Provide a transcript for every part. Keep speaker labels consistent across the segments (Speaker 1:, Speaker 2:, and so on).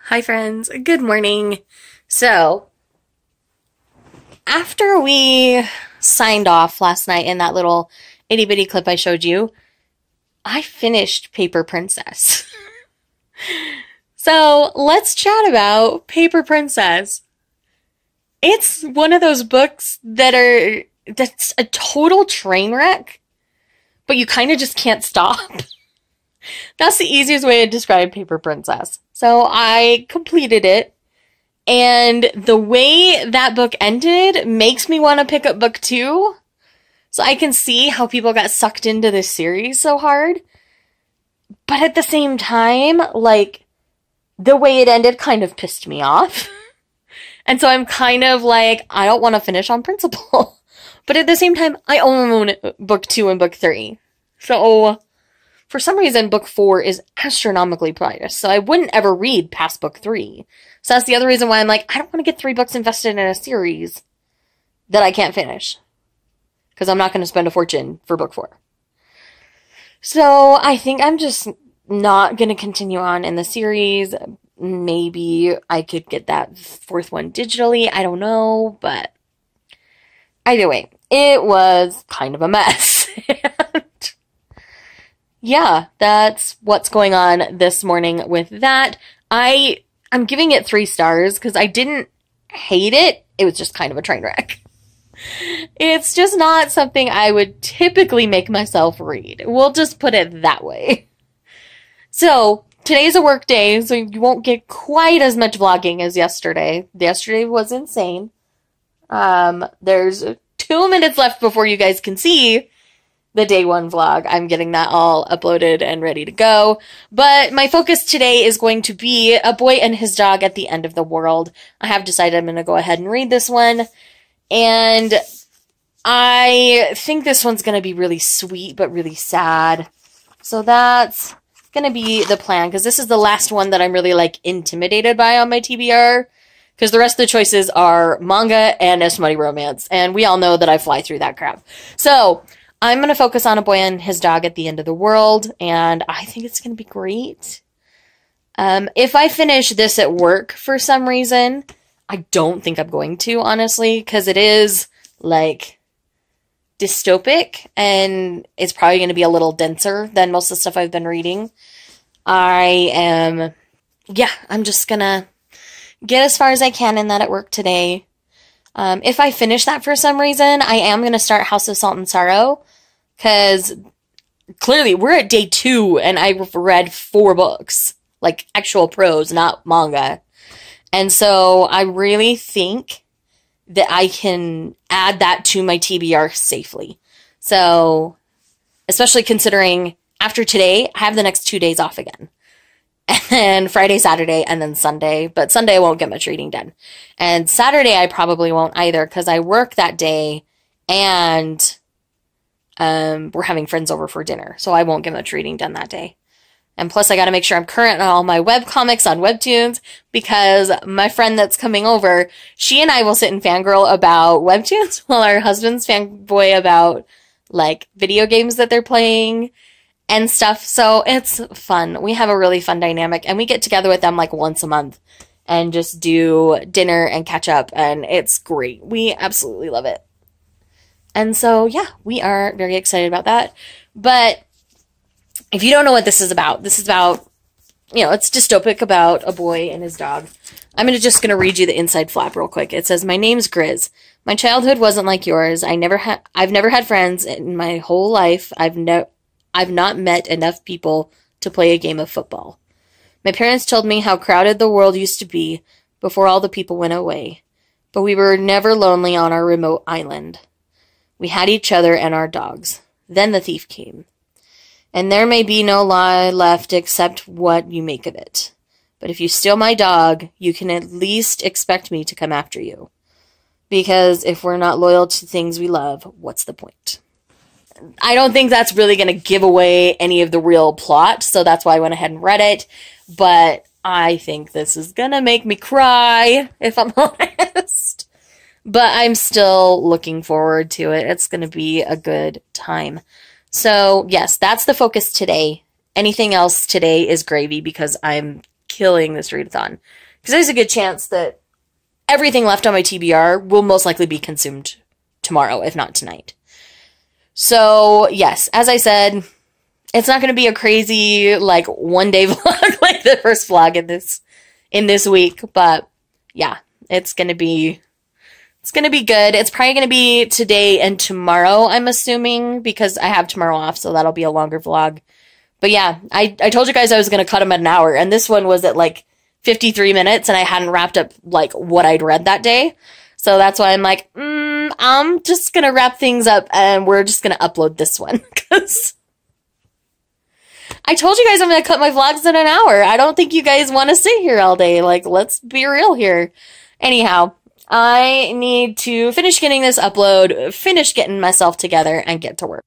Speaker 1: Hi friends, good morning. So, after we signed off last night in that little itty bitty clip I showed you, I finished Paper Princess. So, let's chat about Paper Princess. It's one of those books that's a total train wreck, but you kind of just can't stop. That's the easiest way to describe Paper Princess. So I completed it, and the way that book ended makes me want to pick up book two. So I can see how people got sucked into this series so hard. But at the same time, like, the way it ended kind of pissed me off. And so I'm kind of like, I don't want to finish on principle. But at the same time, I own book two and book three. So for some reason, book four is astronomically priced, so I wouldn't ever read past book three. So that's the other reason why I'm like, I don't want to get 3 books invested in a series that I can't finish. Because I'm not going to spend a fortune for book four. So I think I'm just not going to continue on in the series. Maybe I could get that 4th one digitally. I don't know, but either way, it was kind of a mess. Yeah, that's what's going on this morning with that. I'm giving it 3 stars because I didn't hate it. It was just kind of a train wreck. It's just not something I would typically make myself read. We'll just put it that way. So, today's a work day, so you won't get quite as much vlogging as yesterday. Yesterday was insane. There's 2 minutes left before you guys can see the day one vlog. I'm getting that all uploaded and ready to go. But my focus today is going to be A Boy and His Dog at the End of the World. I have decided I'm going to go ahead and read this one. And I think this one's going to be really sweet, but really sad. So that's going to be the plan, because this is the last one that I'm really, like, intimidated by on my TBR. Because the rest of the choices are manga and a smutty romance. And we all know that I fly through that crap. So I'm going to focus on A Boy and His Dog at the End of the World, and I think it's going to be great. If I finish this at work for some reason, I don't think I'm going to, honestly, because it is, like, dystopic, and it's probably going to be a little denser than most of the stuff I've been reading. I'm just going to get as far as I can in that at work today. If I finish that for some reason, I am going to start House of Salt and Sorrow, because clearly we're at day 2 and I've read 4 books, like actual prose, not manga. And so I really think that I can add that to my TBR safely. So, especially considering after today, I have the next 2 days off again. And Friday, Saturday, and then Sunday. But Sunday I won't get much reading done. And Saturday I probably won't either, because I work that day, and we're having friends over for dinner. So I won't get much reading done that day. And plus I gotta make sure I'm current on all my webcomics on Webtoons, because my friend that's coming over, she and I will sit and fangirl about Webtoons, while our husbands fanboy about, like, video games that they're playing and stuff. So it's fun. We have a really fun dynamic, and we get together with them like once a month and just do dinner and catch up, and it's great. We absolutely love it. And so, yeah, we are very excited about that. But if you don't know what this is about, it's dystopic about a boy and his dog. I'm just going to read you the inside flap real quick. It says, "My name's Grizz. My childhood wasn't like yours. I've never had friends in my whole life. I've not met enough people to play a game of football. My parents told me how crowded the world used to be before all the people went away. But we were never lonely on our remote island. We had each other and our dogs. Then the thief came. And there may be no lie left except what you make of it. But if you steal my dog, you can at least expect me to come after you. Because if we're not loyal to things we love, what's the point?" I don't think that's really going to give away any of the real plot, so that's why I went ahead and read it. But I think this is going to make me cry, if I'm honest. But I'm still looking forward to it. It's going to be a good time. So, yes, that's the focus today. Anything else today is gravy, because I'm killing this readathon. Because there's a good chance that everything left on my TBR will most likely be consumed tomorrow, if not tonight. So, yes, as I said, it's not going to be a crazy, like, one-day vlog like the first vlog in this week. But, yeah, it's going to be good. It's probably going to be today and tomorrow, I'm assuming, because I have tomorrow off, so that'll be a longer vlog. But, yeah, I told you guys I was going to cut them at an hour, and this one was at, like, 53 minutes, and I hadn't wrapped up, like, what I'd read that day. So that's why I'm like, I'm just going to wrap things up, and we're just going to upload this one. Because I told you guys I'm going to cut my vlogs in an hour. I don't think you guys want to sit here all day. Like, let's be real here. Anyhow, I need to finish getting this upload, finish getting myself together, and get to work.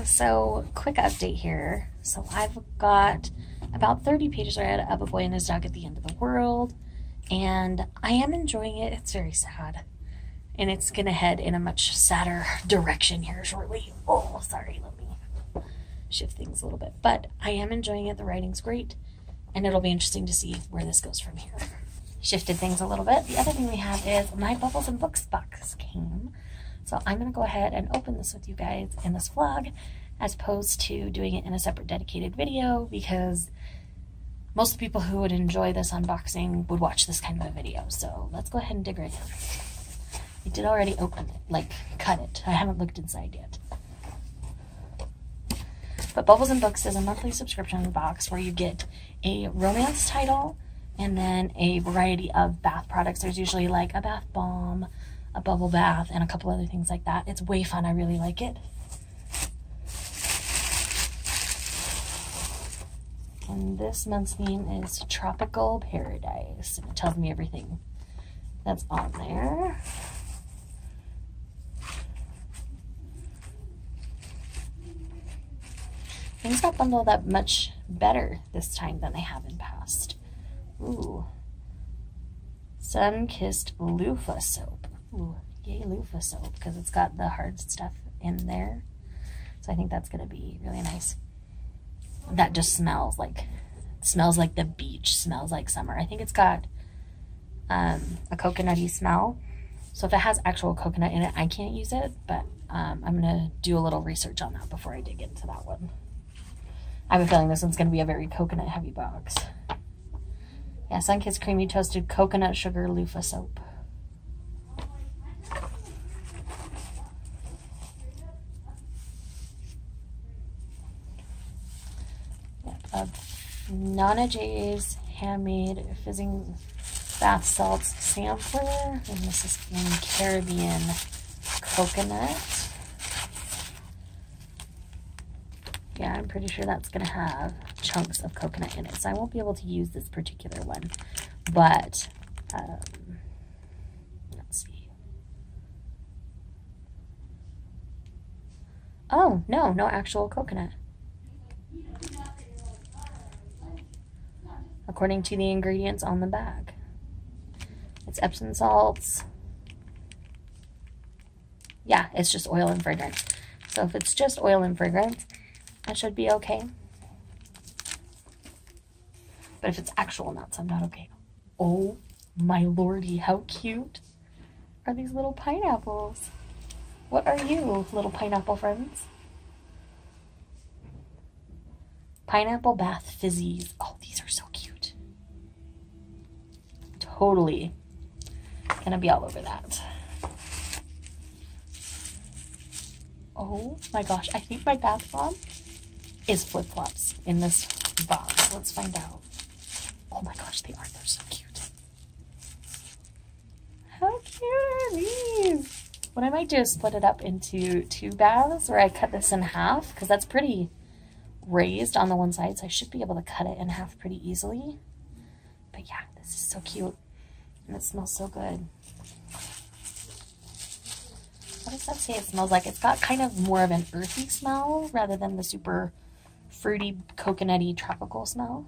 Speaker 1: So, quick update here. So, I've got about 30 pages read of A Boy and His Dog at the End of the World, and I am enjoying it. It's very sad, and it's going to head in a much sadder direction here shortly. Oh, sorry, let me shift things a little bit. But I am enjoying it. The writing's great, and it'll be interesting to see where this goes from here. Shifted things a little bit. The other thing we have is my Bubbles and Books box came. So I'm going to go ahead and open this with you guys in this vlog, as opposed to doing it in a separate dedicated video, because most people who would enjoy this unboxing would watch this kind of a video. So let's go ahead and dig right in. I did already open it, like cut it. I haven't looked inside yet. But Bubbles and Books is a monthly subscription box where you get a romance title and then a variety of bath products. There's usually like a bath bomb, a bubble bath, and a couple other things like that. It's way fun. I really like it. And this month's theme is Tropical Paradise. And it tells me everything that's on there. Things got bundled up much better this time than they have in past. Ooh. Sun-Kissed Loofah Soap. Ooh, yay loofah soap, because it's got the hard stuff in there. So I think that's going to be really nice. That just smells like the beach, smells like summer. I think it's got a coconutty smell. So if it has actual coconut in it, I can't use it, but I'm going to do a little research on that before I dig into that one. I have a feeling this one's going to be a very coconut heavy box. Yeah, Sun-Kissed Creamy Toasted Coconut Sugar Loofah Soap. Nana J's Handmade Fizzing Bath Salts Sampler. And this is in Caribbean Coconut. Yeah, I'm pretty sure that's going to have chunks of coconut in it. So I won't be able to use this particular one. But, let's see. Oh, no actual coconut. According to the ingredients on the bag. It's Epsom salts. Yeah, it's just oil and fragrance. So if it's just oil and fragrance, that should be okay. But if it's actual nuts, I'm not okay. Oh my lordy, how cute are these little pineapples? What are you, little pineapple friends? Pineapple Bath Fizzies. Oh, these are so cute. Totally gonna be all over that. Oh my gosh, I think my bath bomb is flip-flops in this box? Let's find out. Oh my gosh, they are. They're so cute. How cute are these? What I might do is split it up into 2 baths, where I cut this in half, because that's pretty raised on the one side, so I should be able to cut it in half pretty easily. But yeah, this is so cute, and it smells so good. What does that say it smells like? It's got kind of more of an earthy smell rather than the super fruity, coconutty, tropical smell.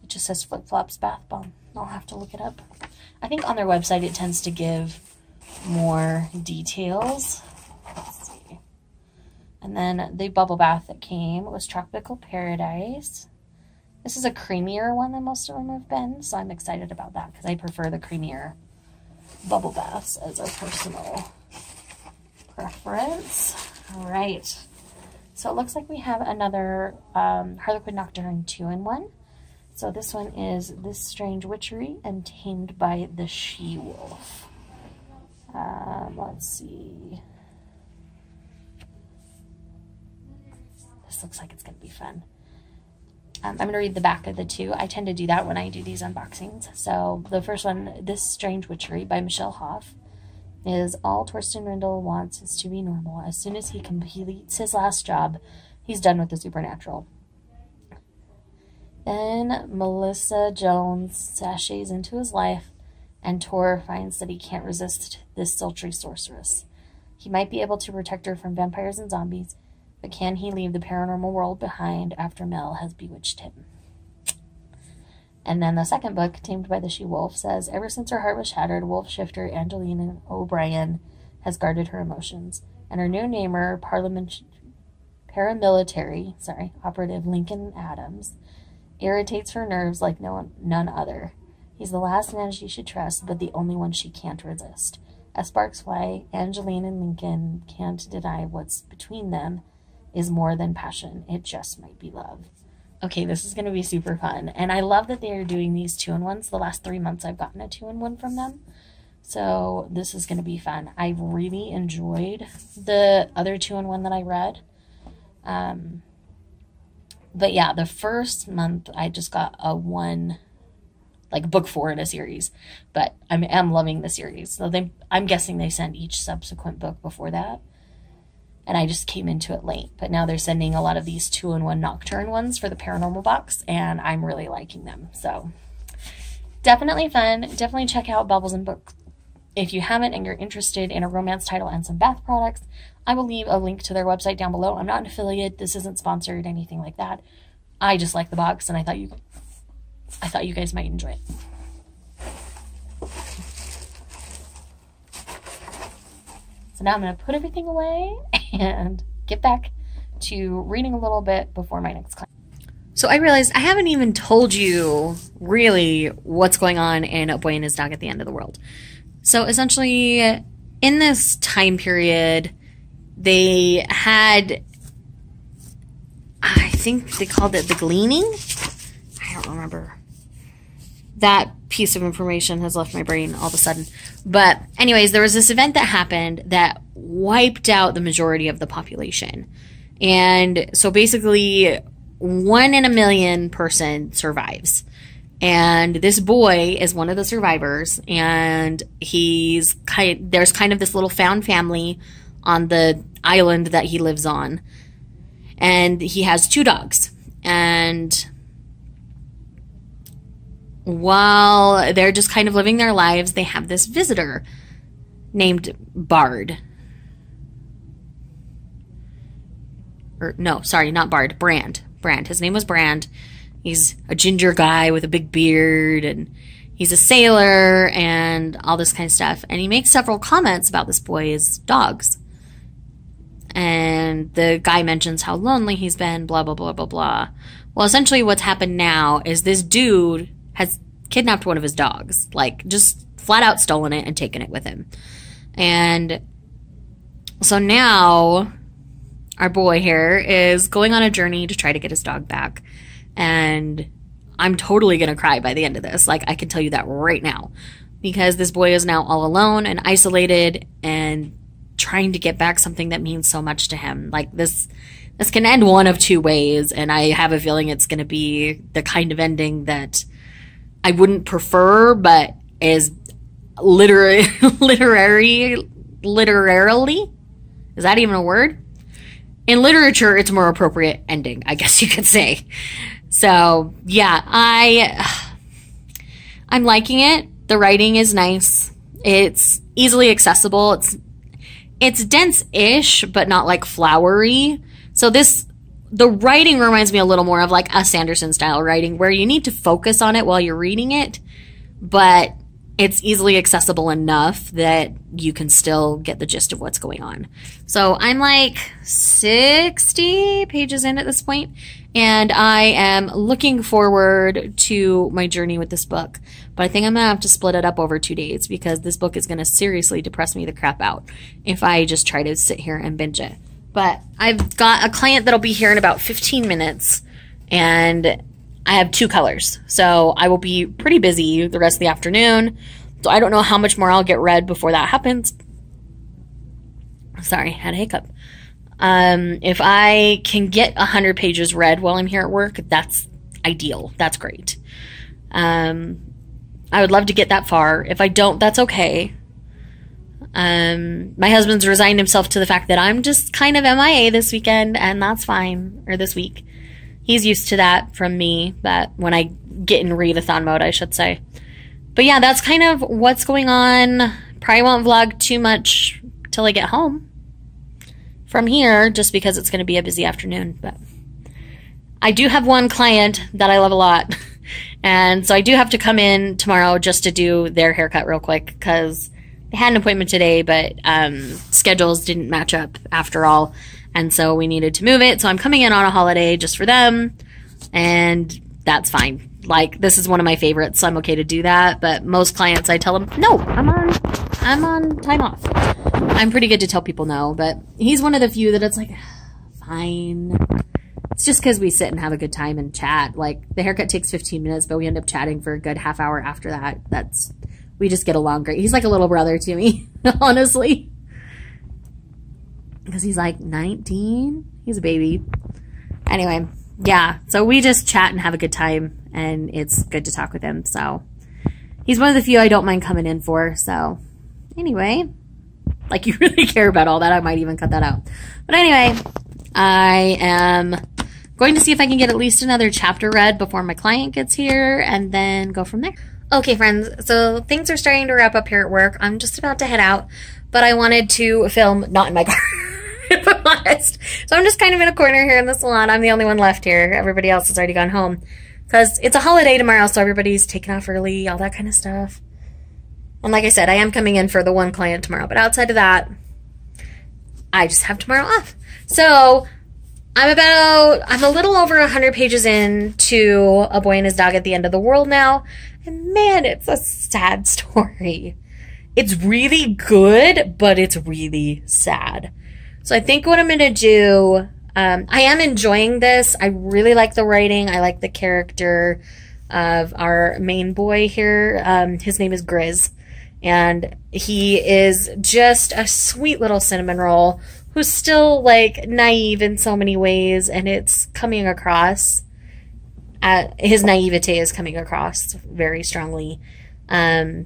Speaker 1: It just says Flip Flops Bath Bomb. I'll have to look it up. I think on their website it tends to give more details. Let's see. And then the bubble bath that came was Tropical Paradise. This is a creamier one than most of them have been, so I'm excited about that because I prefer the creamier bubble baths as a personal preference. All right. So it looks like we have another Harlequin Nocturne 2-in-1. So this one is This Strange Witchery and Tamed by the She-Wolf. Let's see. This looks like it's going to be fun. I'm going to read the back of the two. I tend to do that when I do these unboxings. So the first one, This Strange Witchery by Michelle Hoff, is all Torsten Rindel wants is to be normal. As soon as he completes his last job, he's done with the supernatural. Then Melissa Jones sashays into his life, and Tor finds that he can't resist this sultry sorceress. He might be able to protect her from vampires and zombies, but can he leave the paranormal world behind after Mel has bewitched him? And then the second book, Tamed by the She-Wolf, says, ever since her heart was shattered, wolf shifter Angelina O'Brien has guarded her emotions, and her new namer, paramilitary operative Lincoln Adams, irritates her nerves like none other. He's the last man she should trust, but the only one she can't resist. As sparks fly, Angeline and Lincoln can't deny what's between them is more than passion. It just might be love. Okay, this is going to be super fun. And I love that they are doing these 2-in-1s. The last 3 months I've gotten a 2-in-1 from them. So this is going to be fun. I really enjoyed the other 2-in-1 that I read. But yeah, the first month I just got a book 4 in a series. But I am loving the series. So I'm guessing they send each subsequent book before that. And I just came into it late. But now they're sending a lot of these 2-in-1 Nocturne ones for the paranormal box, and I'm really liking them. So definitely fun. Definitely check out Bubbles and Books. If you haven't and you're interested in a romance title and some bath products, I will leave a link to their website down below. I'm not an affiliate. This isn't sponsored, anything like that. I just like the box, and I thought you guys might enjoy it. So now I'm going to put everything away and get back to reading a little bit before my next class. So I realized I haven't even told you really what's going on in A Boy and His Dog at the End of the World. So essentially, in this time period, they had, I think they called it the Gleaning. I don't remember. That piece of information has left my brain all of a sudden. But anyways, there was this event that happened that wiped out the majority of the population. And so basically 1 in a million person survives. And this boy is one of the survivors, and there's kind of this little found family on the island that he lives on. And he has 2 dogs. And while they're just kind of living their lives, they have this visitor named Bard. Or, no, sorry, not Bard. Brand. His name was Brand. He's a ginger guy with a big beard, and he's a sailor and all this kind of stuff. And he makes several comments about this boy's dogs. And the guy mentions how lonely he's been, blah, blah, blah, blah, blah. Well, essentially what's happened now is this dude has kidnapped one of his dogs, like just flat out stolen it and taken it with him. And so now our boy here is going on a journey to try to get his dog back. And I'm totally going to cry by the end of this. Like, I can tell you that right now, because this boy is now all alone and isolated and trying to get back something that means so much to him. Like, this
Speaker 2: This can end one of two ways, and I have a feeling it's going to be the kind of ending that I wouldn't prefer, but is literarily, is that even a word? In literature, it's a more appropriate ending, I guess you could say. So, yeah, I'm liking it. The writing is nice. It's easily accessible. It's dense-ish, but not like flowery. So the writing reminds me a little more of like a Sanderson style writing where you need to focus on it while you're reading it, but it's easily accessible enough that you can still get the gist of what's going on. So I'm like 60 pages in at this point, and I am looking forward to my journey with this book. But I think I'm going to have to split it up over 2 days because this book is going to seriously depress me the crap out if I just try to sit here and binge it. But I've got a client that'll be here in about 15 minutes, and I have 2 colors. So I will be pretty busy the rest of the afternoon. So I don't know how much more I'll get read before that happens. Sorry, had a hiccup. If I can get 100 pages read while I'm here at work, that's ideal. That's great. I would love to get that far. If I don't, that's okay. My husband's resigned himself to the fact that I'm just kind of MIA this weekend, and that's fine. Or this week. He's used to that from me, that when I get in readathon mode, I should say. But yeah, that's kind of what's going on. Probably won't vlog too much till I get home from here, just because it's going to be a busy afternoon. But I do have one client that I love a lot. And so I do have to come in tomorrow just to do their haircut real quick, because they had an appointment today, but schedules didn't match up after all. And so we needed to move it. So I'm coming in on a holiday just for them. And that's fine. Like, this is one of my favorites, so I'm okay to do that. But most clients, I tell them, no, I'm on time off. I'm pretty good to tell people no, but he's one of the few that it's like, fine. It's just because we sit and have a good time and chat. Like, the haircut takes 15 minutes, but we end up chatting for a good half hour after that. We just get along great. He's like a little brother to me, honestly. Because he's like 19. He's a baby. Anyway, yeah. So we just chat and have a good time, and it's good to talk with him. So he's one of the few I don't mind coming in for. So anyway, like, you really care about all that, I might even cut that out. But anyway, I am going to see if I can get at least another chapter read before my client gets here, and then go from there. Okay, friends, so things are starting to wrap up here at work. I'm just about to head out, but I wanted to film not in my car, if I'm honest. So I'm just kind of in a corner here in the salon. I'm the only one left here. Everybody else has already gone home because it's a holiday tomorrow, so everybody's taking off early, all that kind of stuff. And like I said, I am coming in for the one client tomorrow, but outside of that, I just have tomorrow off. So I'm a little over 100 pages into A Boy and His Dog at the End of the World now. And man, it's a sad story. It's really good, but it's really sad. So I think what I'm going to do, I am enjoying this. I really like the writing. I like the character of our main boy here. His name is Grizz. And he is just a sweet little cinnamon roll who's still, like, naive in so many ways, and it's coming across, his naivete is coming across very strongly, at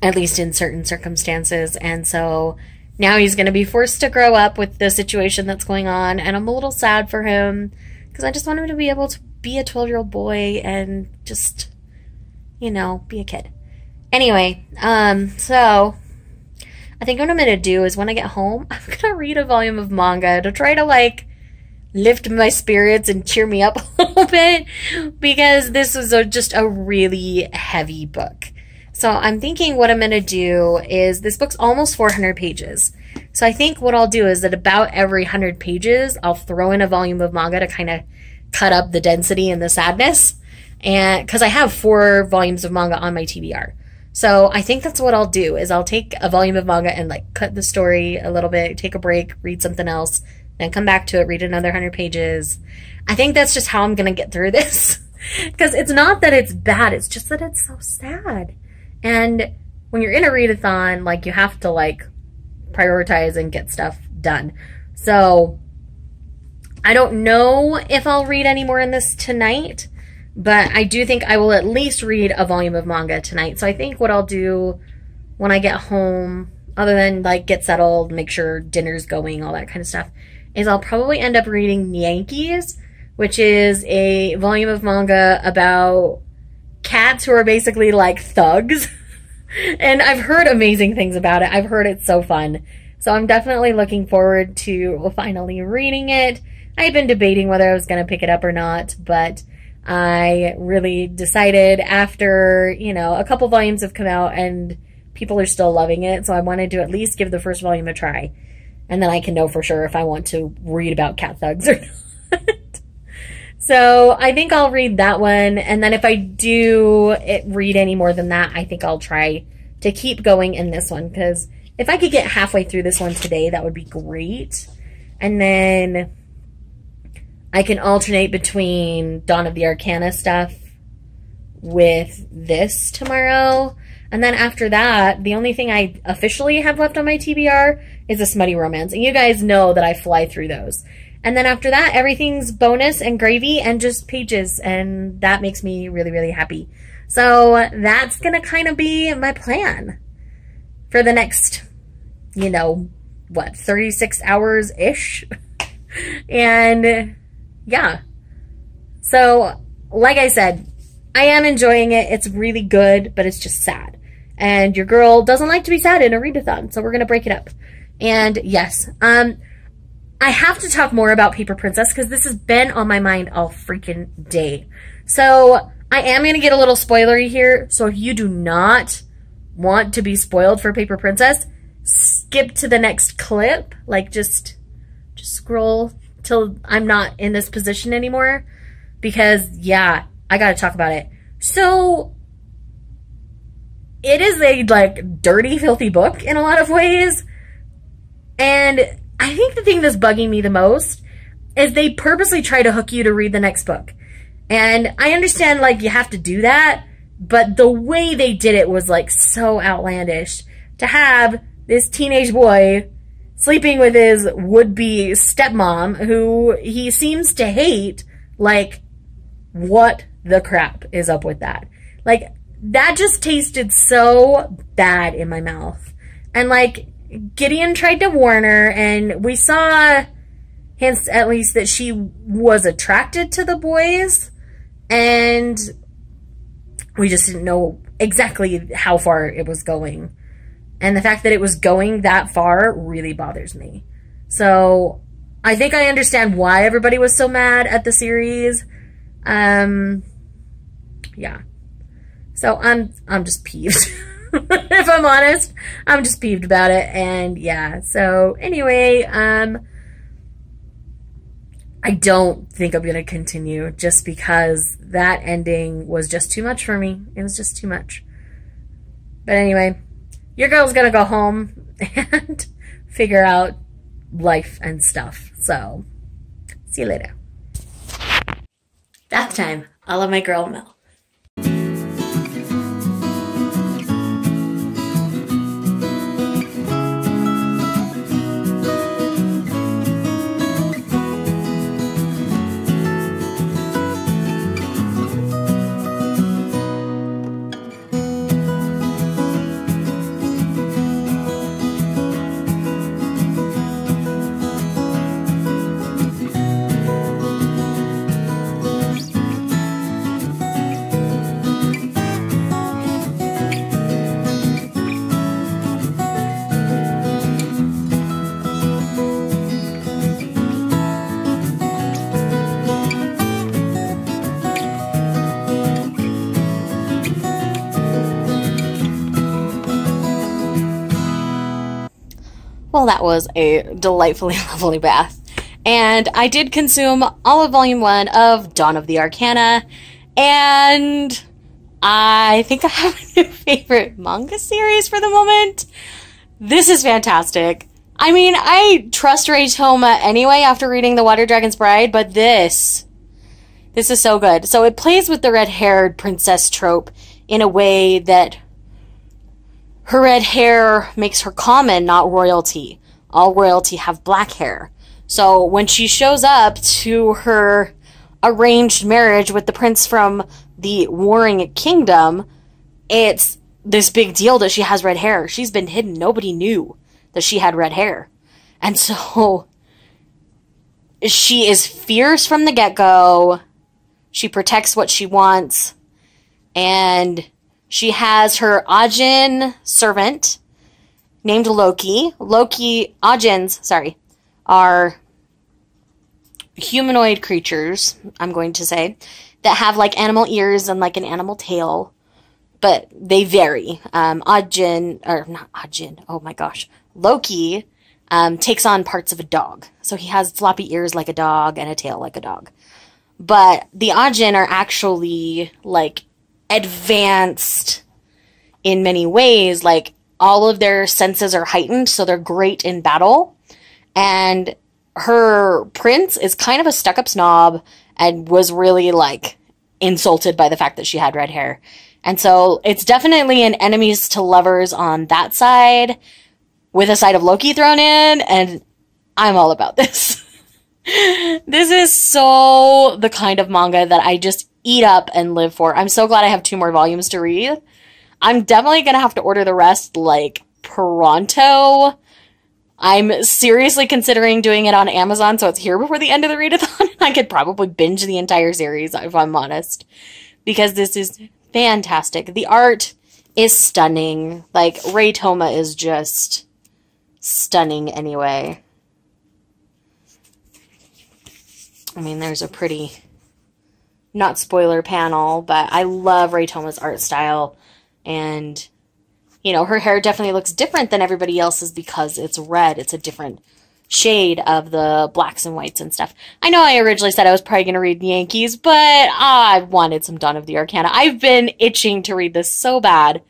Speaker 2: least in certain circumstances, and so now he's going to be forced to grow up with the situation that's going on, and I'm a little sad for him, because I just want him to be able to be a 12-year-old boy and just, you know, be a kid. Anyway, so I think what I'm going to do is when I get home, I'm going to read a volume of manga to try to, like, lift my spirits and cheer me up a little bit, because this was just a really heavy book. So I'm thinking what I'm going to do is, this book's almost 400 pages. So I think what I'll do is that about every 100 pages, I'll throw in a volume of manga to kind of cut up the density and the sadness. And because I have 4 volumes of manga on my TBR. So I think that's what I'll do, is I'll take a volume of manga and, like, cut the story a little bit, take a break, read something else, then come back to it, read another 100 pages. I think that's just how I'm going to get through this. Because it's not that it's bad, it's just that it's so sad. And when you're in a readathon, like, you have to, like, prioritize and get stuff done. So I don't know if I'll read any more in this tonight, but I do think I will at least read a volume of manga tonight. So I think what I'll do when I get home, other than like get settled, make sure dinner's going, all that kind of stuff, is I'll probably end up reading Yankees, which is a volume of manga about cats who are basically like thugs. And I've heard amazing things about it. I've heard it's so fun. So I'm definitely looking forward to finally reading it. I've been debating whether I was going to pick it up or not, but I really decided after, you know, a couple volumes have come out and people are still loving it. So I wanted to at least give the first volume a try. And then I can know for sure if I want to read about cat thugs or not. So I think I'll read that one. And then if I do read any more than that, I think I'll try to keep going in this one. Because if I could get halfway through this one today, that would be great. And then I can alternate between Dawn of the Arcana stuff with this tomorrow. And then after that, the only thing I officially have left on my TBR is a smutty romance. And you guys know that I fly through those. And then after that, everything's bonus and gravy and just pages. And that makes me really, really happy. So that's going to kind of be my plan for the next, you know, what, 36 hours-ish? And yeah. So, like I said, I am enjoying it. It's really good, but it's just sad. And your girl doesn't like to be sad in a readathon, so we're going to break it up. And yes, I have to talk more about Paper Princess because this has been on my mind all freaking day. So I am going to get a little spoilery here. So if you do not want to be spoiled for Paper Princess, skip to the next clip. Like just scroll till I'm not in this position anymore. Because yeah, I got to talk about it. So it is a like dirty, filthy book in a lot of ways. And I think the thing that's bugging me the most is they purposely try to hook you to read the next book. And I understand, like, you have to do that, but the way they did it was, like, so outlandish. To have this teenage boy sleeping with his would-be stepmom, who he seems to hate, like, what the crap is up with that? Like, that just tasted so bad in my mouth. And, like, Gideon tried to warn her, and we saw hints, at least, that she was attracted to the boys, and we just didn't know exactly how far it was going. And the fact that it was going that far really bothers me. So I think I understand why everybody was so mad at the series. Yeah. So I'm just peeved. If I'm honest, I'm just peeved about it. And yeah, so anyway, I don't think I'm going to continue just because that ending was just too much for me. It was just too much. But anyway, your girl's going to go home and figure out life and stuff. So, see you later. Bath time. I love my girl, Mel. Well, that was a delightfully lovely bath. And I did consume all of Volume 1 of Dawn of the Arcana. And I think I have a new favorite manga series for the moment. This is fantastic. I mean, I trust Rei Toma anyway after reading The Water Dragon's Bride, but this is so good. So it plays with the red-haired princess trope in a way that her red hair makes her common, not royalty. All royalty have black hair.
Speaker 1: So when she shows up to her arranged marriage with the prince from the warring kingdom, it's this big deal that she has red hair. She's been hidden. Nobody knew that she had red hair. And so she is fierce from the get-go. She protects what she wants. And she has her Ajin servant named Loki. Ajins, are humanoid creatures, I'm going to say, that have like animal ears and like an animal tail. But they vary. Loki takes on parts of a dog. So he has floppy ears like a dog and a tail like a dog. But the Ajin are actually like advanced in many ways. Like all of their senses are heightened, so they're great in battle. And her prince is kind of a stuck-up snob and was really like insulted by the fact that she had red hair. And so it's definitely an enemies to lovers on that side, with a side of Loki thrown in, and I'm all about this. This is so the kind of manga that I just eat up and live for. I'm so glad I have 2 more volumes to read. I'm definitely going to have to order the rest, like, pronto. I'm seriously considering doing it on Amazon, so it's here before the end of the readathon. I could probably binge the entire series, if I'm honest, because this is fantastic. The art is stunning. Like, Ray Toma is just stunning anyway. I mean, there's a pretty, not spoiler panel, but I love Ray Toma's art style. And, you know, her hair definitely looks different than everybody else's because it's red. It's a different shade of the blacks and whites and stuff. I know I originally said I was probably going to read Yankees, but I wanted some Dawn of the Arcana. I've been itching to read this so bad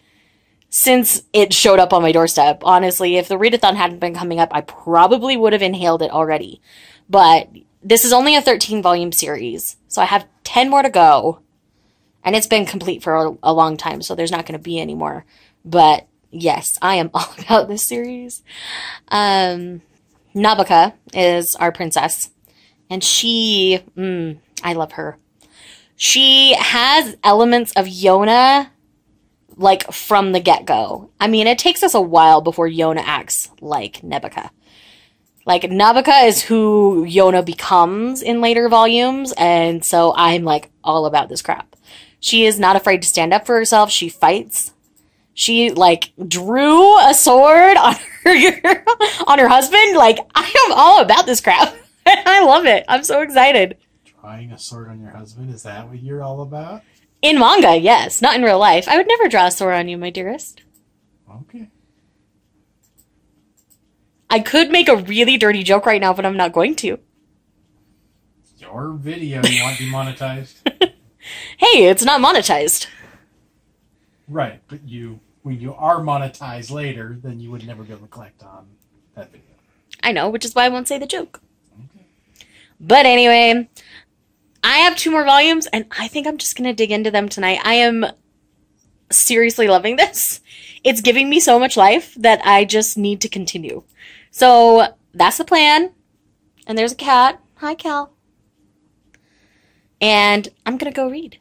Speaker 1: since it showed up on my doorstep. Honestly, if the readathon hadn't been coming up, I probably would have inhaled it already. But this is only a 13-volume series, so I have 10 more to go. And it's been complete for a long time, so there's not going to be any more. But yes, I am all about this series. Nabaka is our princess, and she, I love her. She has elements of Yona, like, from the get-go. I mean, it takes us a while before Yona acts like Nabaka. Like, Nabaka is who Yona becomes in later volumes, and so I'm, like, all about this crap. She is not afraid to stand up for herself. She fights. She, like, drew a sword on her husband. Like, I am all about this crap. I love it. I'm so excited.
Speaker 3: Drawing a sword on your husband? Is that what you're all about?
Speaker 1: In manga, yes. Not in real life. I would never draw a sword on you, my dearest.
Speaker 3: Okay.
Speaker 1: I could make a really dirty joke right now, but I'm not going to.
Speaker 3: Your video, you want demonetized?
Speaker 1: Hey, it's not monetized.
Speaker 3: Right, but when you are monetized later, then you would never be able to collect on that video.
Speaker 1: I know, which is why I won't say the joke.
Speaker 3: Okay.
Speaker 1: But anyway, I have 2 more volumes, and I think I'm just going to dig into them tonight. I am seriously loving this. It's giving me so much life that I just need to continue. So that's the plan. And there's a cat. Hi, Cal. And I'm going to go read.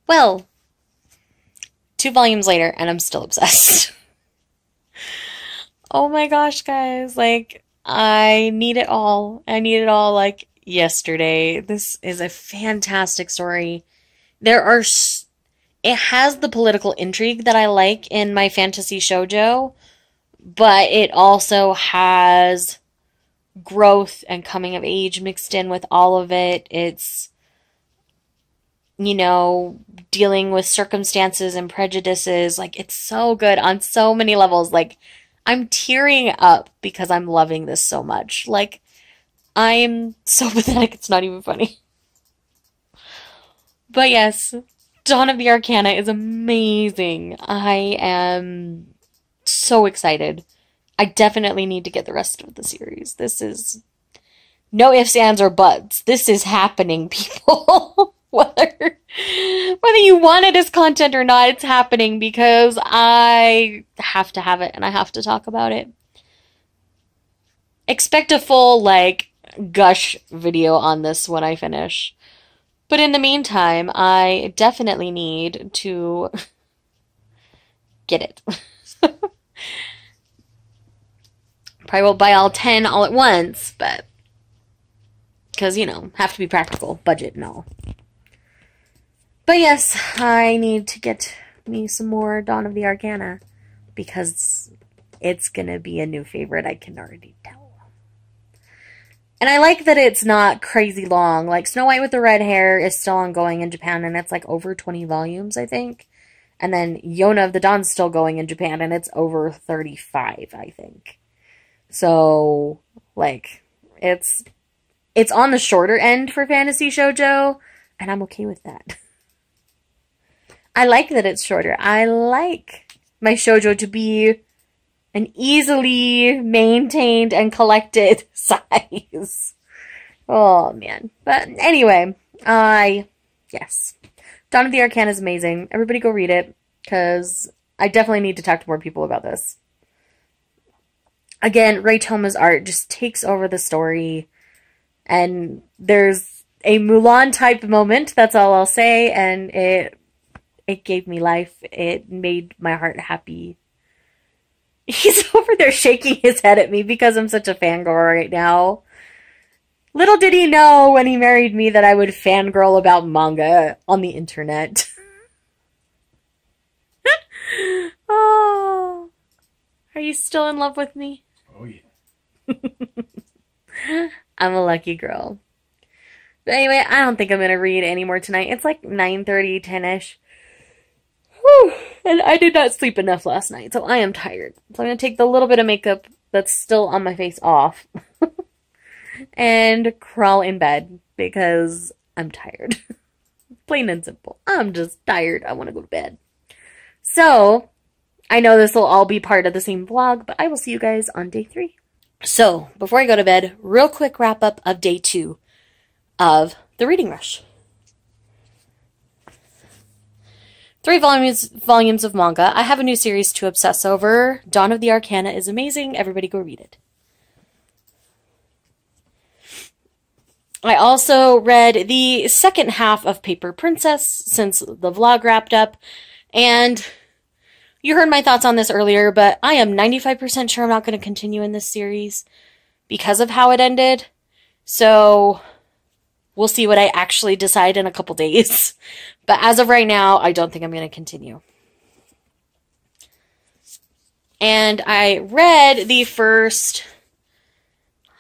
Speaker 1: Well, 2 volumes later, and I'm still obsessed. Oh my gosh, guys. Like, I need it all. I need it all, like, yesterday. This is a fantastic story. There are, it has the political intrigue that I like in my fantasy shoujo, but it also has growth and coming of age mixed in with all of it. It's, you know, dealing with circumstances and prejudices. Like, it's so good on so many levels. Like, I'm tearing up because I'm loving this so much. Like, I'm so pathetic, it's not even funny. But yes, Dawn of the Arcana is amazing. I am so excited. I definitely need to get the rest of the series. This is no ifs, ands, or buts. This is happening, people. Whether you want it as content or not, it's happening because I have to have it and I have to talk about it. Expect a full, like, gush video on this when I finish. But in the meantime, I definitely need to get it. Probably won't buy all 10 all at once, but because, you know, have to be practical, budget and all. But yes, I need to get me some more Dawn of the Arcana because it's gonna be a new favorite, I can already tell. And I like that it's not crazy long. Like, Snow White with the Red Hair is still ongoing in Japan, and it's like over 20 volumes, I think. And then Yona of the Dawn's still going in Japan, and it's over 35, I think. So, like, it's on the shorter end for fantasy shoujo, and I'm okay with that. I like that it's shorter. I like my shoujo to be an easily maintained and collected size. Oh, man. But anyway, yes. Dawn of the Arcana is amazing. Everybody go read it, because I definitely need to talk to more people about this. Again, Ray Toma's art just takes over the story, and there's a Mulan-type moment, that's all I'll say, and it gave me life. It made my heart happy. He's over there shaking his head at me because I'm such a fangirl right now. Little did he know when he married me that I would fangirl about manga on the internet. Oh, are you still in love with me?
Speaker 3: Oh, yeah.
Speaker 1: I'm a lucky girl. But anyway, I don't think I'm going to read anymore tonight. It's like 9:30, 10-ish. Whew. And I did not sleep enough last night, so I am tired. So I'm going to take the little bit of makeup that's still on my face off and crawl in bed because I'm tired. Plain and simple. I'm just tired. I want to go to bed. So, I know this will all be part of the same vlog, but I will see you guys on day 3. So, before I go to bed, real quick wrap up of day 2 of the Reading Rush. 3 volumes of manga. I have a new series to obsess over. Dawn of the Arcana is amazing. Everybody go read it. I also read the second half of Paper Princess since the vlog wrapped up. And you heard my thoughts on this earlier, but I am 95% sure I'm not going to continue in this series because of how it ended. So we'll see what I actually decide in a couple days. But as of right now, I don't think I'm going to continue. And I read the first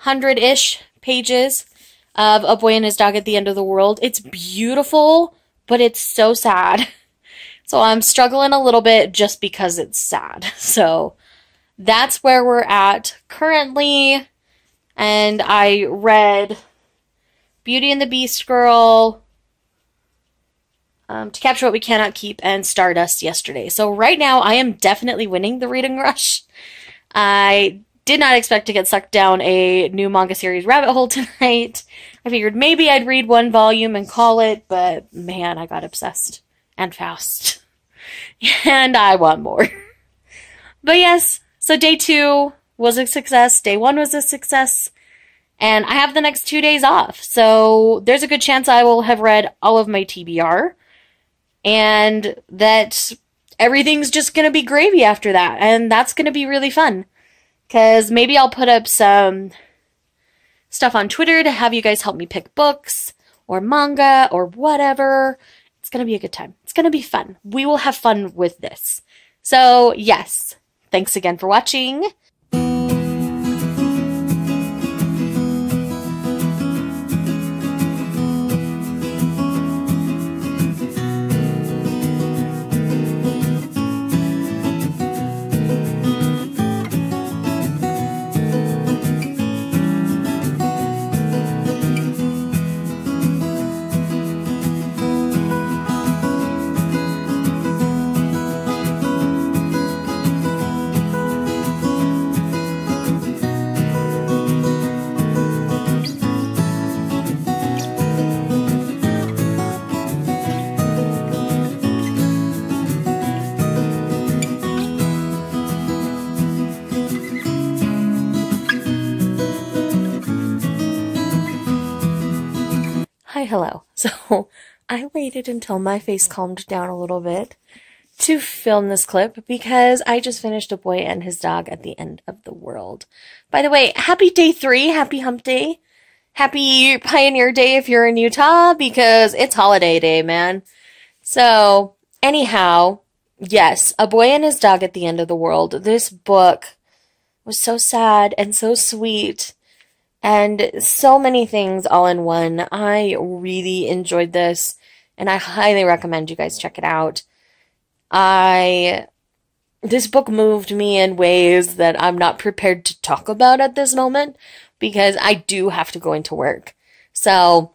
Speaker 1: 100-ish pages of A Boy and His Dog at the End of the World. It's beautiful, but it's so sad. So I'm struggling a little bit just because it's sad. So that's where we're at currently. And I read Beauty and the Beast Girl, To Capture What We Cannot Keep, and Stardust yesterday. So right now I am definitely winning the reading rush. I did not expect to get sucked down a new manga series rabbit hole tonight. I figured maybe I'd read 1 volume and call it, but man, I got obsessed and fast. And I want more. But yes, so day 2 was a success. Day 1 was a success. And I have the next 2 days off. So there's a good chance I will have read all of my TBR. And that everything's just going to be gravy after that. And that's going to be really fun. because maybe I'll put up some stuff on Twitter to have you guys help me pick books or manga or whatever. It's going to be a good time. It's going to be fun. We will have fun with this. So, yes, thanks again for watching. Hi, hello. So I waited until my face calmed down a little bit to film this clip because I just finished A Boy and His Dog at the End of the World. By the way, happy day 3, happy hump day, happy Pioneer Day if you're in Utah because it's holiday day, man. So anyhow, yes, A Boy and His Dog at the End of the World. This book was so sad and so sweet. And so many things all in one. I really enjoyed this, and I highly recommend you guys check it out. This book moved me in ways that I'm not prepared to talk about at this moment, because I do have to go into work. So,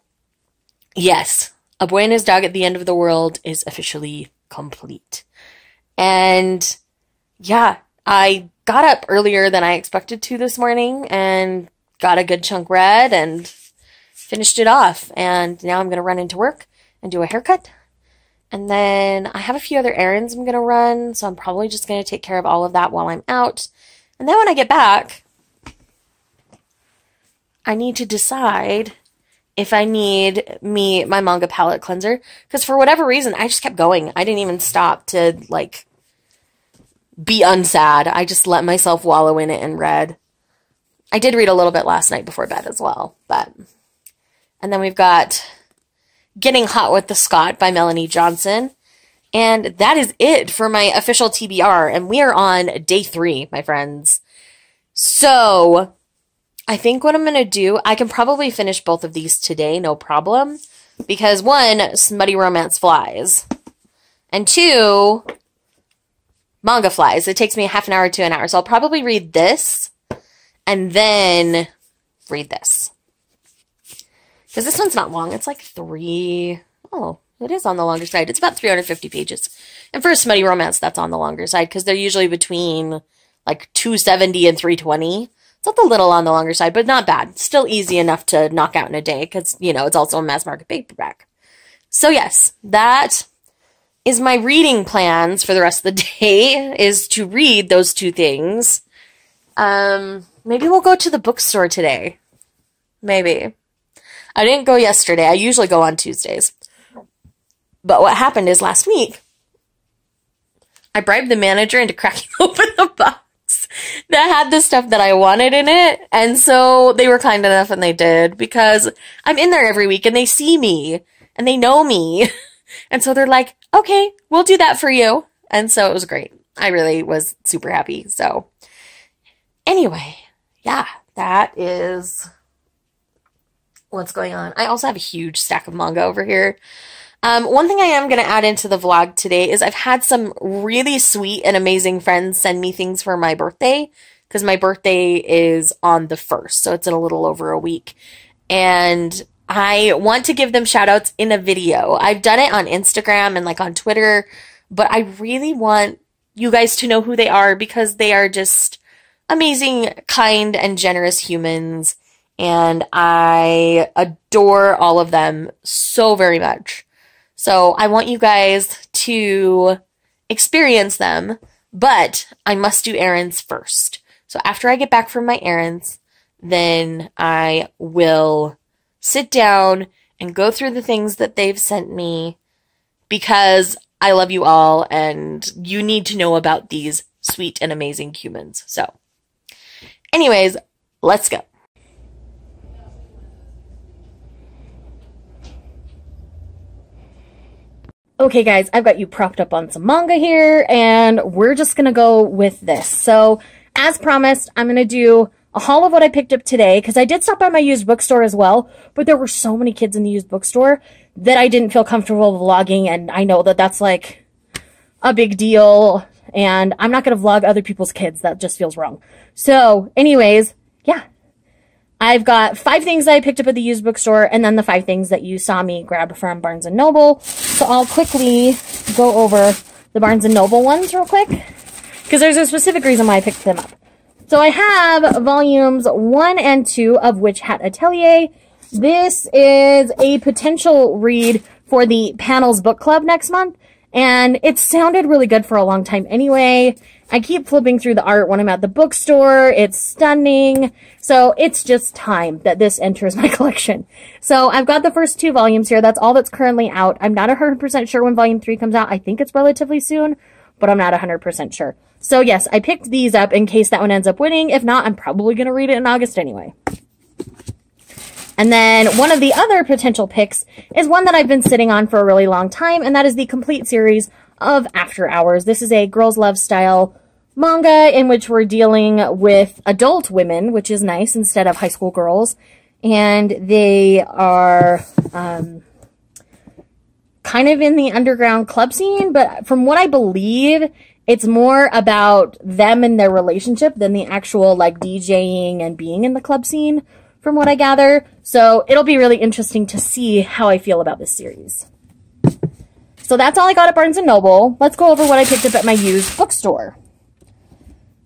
Speaker 1: yes, A Boy and His Dog at the End of the World is officially complete. And, yeah, I got up earlier than I expected to this morning, and got a good chunk read and finished it off. And now I'm going to run into work and do a haircut. And then I have a few other errands I'm going to run. So I'm probably just going to take care of all of that while I'm out. And then when I get back, I need to decide if I need my manga palette cleanser. Because for whatever reason, I just kept going. I didn't even stop to, like, be unsad. I just let myself wallow in it and read. I did read a little bit last night before bed as well, and then we've got Getting Hot with the Scot by Melanie Johnson, and that is it for my official TBR, and we are on day 3, my friends. So, I think what I'm going to do, I can probably finish both of these today, no problem, because 1, smutty romance flies, and 2, manga flies. It takes me half an hour to an hour, so I'll probably read this, and then read this. Because this one's not long. It's like it is on the longer side. It's about 350 pages. And for a smutty romance, that's on the longer side because they're usually between like 270 and 320. It's a little on the longer side, but not bad. Still easy enough to knock out in a day because, you know, it's also a mass market paperback. So yes, that is my reading plans for the rest of the day, is to read those 2 things. Maybe we'll go to the bookstore today. Maybe. I didn't go yesterday. I usually go on Tuesdays. But what happened is last week, I bribed the manager into cracking open the box that had the stuff that I wanted in it. And so they were kind enough and they did, because I'm in there every week and they see me and they know me. And so they're like, okay, we'll do that for you. And so it was great. I really was super happy. So anyway, yeah, that is what's going on. I also have a huge stack of manga over here. One thing I am going to add into the vlog today is I've had some really sweet and amazing friends send me things for my birthday, because my birthday is on the 1st, so it's in a little over a week. And I want to give them shout outs in a video. I've done it on Instagram and like on Twitter, but I really want you guys to know who they are, because they are just amazing, kind, and generous humans, and I adore all of them so very much. So I want you guys to experience them, but I must do errands first. So after I get back from my errands, then I will sit down and go through the things that they've sent me, because I love you all and you need to know about these sweet and amazing humans. So Anyways, let's go.
Speaker 2: Okay guys, I've got you propped up on some manga here, and we're just gonna go with this. So, as promised, I'm gonna do a haul of what I picked up today, because I did stop by my used bookstore as well, but there were so many kids in the used bookstore that I didn't feel comfortable vlogging, and I know that that's like a big deal, and I'm not gonna vlog other people's kids. That just feels wrong. So, anyways, yeah. I've got 5 things that I picked up at the used bookstore, and then the 5 things that you saw me grab from Barnes & Noble. So I'll quickly go over the Barnes & Noble ones real quick, because there's a specific reason why I picked them up. So I have volumes 1 and 2 of Witch Hat Atelier. This is a potential read for the Panels Book Club next month, and it sounded really good for a long time anyway. I keep flipping through the art when I'm at the bookstore. It's stunning. So it's just time that this enters my collection. So I've got the first 2 volumes here. That's all that's currently out. I'm not 100% sure when volume 3 comes out. I think it's relatively soon, but I'm not 100% sure. So yes, I picked these up in case that one ends up winning. If not, I'm probably going to read it in August anyway. And then one of the other potential picks is one that I've been sitting on for a really long time, and that is the complete series of After Hours. This is a girls' love style manga in which we're dealing with adult women, which is nice, instead of high school girls. And they are kind of in the underground club scene, but from what I believe, it's more about them and their relationship than the actual like DJing and being in the club scene, from what I gather. So it'll be really interesting to see how I feel about this series. So that's all I got at Barnes & Noble. Let's go over what I picked up at my used bookstore.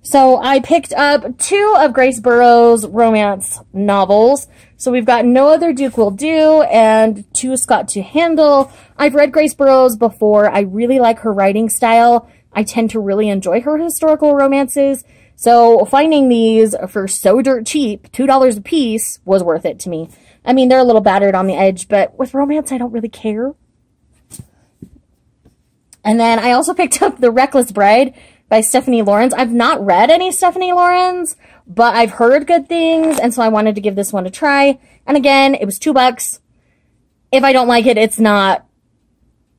Speaker 2: So I picked up 2 of Grace Burroughs' romance novels. So we've got No Other Duke Will Do and Too Scott to Handle. I've read Grace Burroughs before. I really like her writing style. I tend to really enjoy her historical romances. So finding these for so dirt cheap, $2 a piece, was worth it to me. I mean, they're a little battered on the edge, but with romance, I don't really care. And then I also picked up The Reckless Bride by Stephanie Laurens. I've not read any Stephanie Laurens, but I've heard good things, and so I wanted to give this one a try. And again, it was $2. If I don't like it, it's not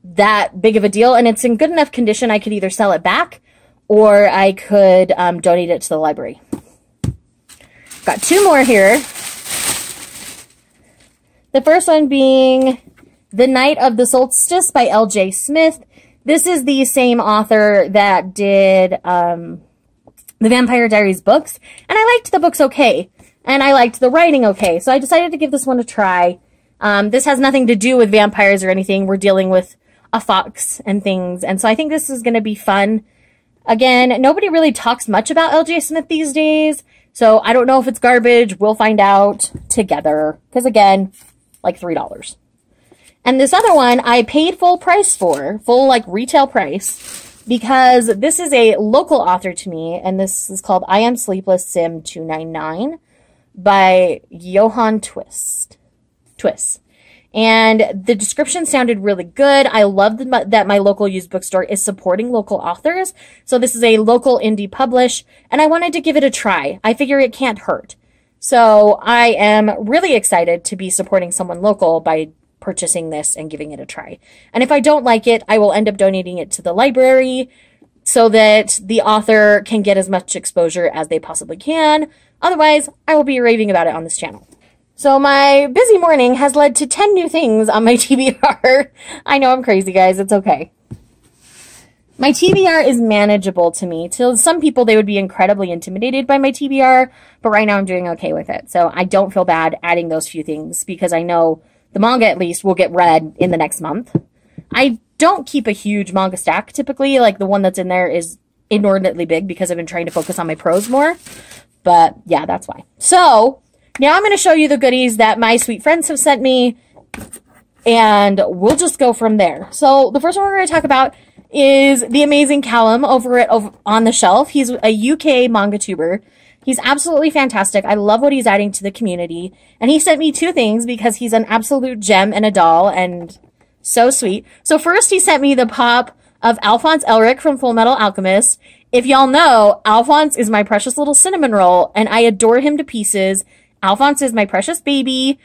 Speaker 2: that big of a deal, and it's in good enough condition I could either sell it back or I could donate it to the library. Got 2 more here. The first one being The Night of the Solstice by L.J. Smith. This is the same author that did the Vampire Diaries books, and I liked the books okay, and I liked the writing okay, so I decided to give this one a try. This has nothing to do with vampires or anything. We're dealing with a fox and things, and so I think this is going to be fun. Again, nobody really talks much about L.J. Smith these days, so I don't know if it's garbage. We'll find out together, because again, like $3. And this other one, I paid full price for, full like retail price, because this is a local author to me, and this is called I Am Sleepless Sim 299 by Johan Twist. And the description sounded really good. I love that my local used bookstore is supporting local authors. So this is a local indie publish, and I wanted to give it a try. I figure it can't hurt. So I am really excited to be supporting someone local by purchasing this and giving it a try. And if I don't like it, I will end up donating it to the library so that the author can get as much exposure as they possibly can. Otherwise, I will be raving about it on this channel. So my busy morning has led to 10 new things on my TBR. I know I'm crazy, guys. It's okay. My TBR is manageable to me. To some people, they would be incredibly intimidated by my TBR, but right now I'm doing okay with it. So I don't feel bad adding those few things because I know the manga, at least, will get read in the next month. I don't keep a huge manga stack, typically. Like, the one that's in there is inordinately big because I've been trying to focus on my prose more. But, yeah, that's why. So, now I'm going to show you the goodies that my sweet friends have sent me, and we'll just go from there. So, the first one we're going to talk about is the amazing Callum over at On the Shelf. He's a UK manga tuber. He's absolutely fantastic. I love what he's adding to the community. And he sent me 2 things because he's an absolute gem and a doll and so sweet. So first he sent me the pop of Alphonse Elric from Full Metal Alchemist. If y'all know, Alphonse is my precious little cinnamon roll, and I adore him to pieces. Alphonse is my precious baby,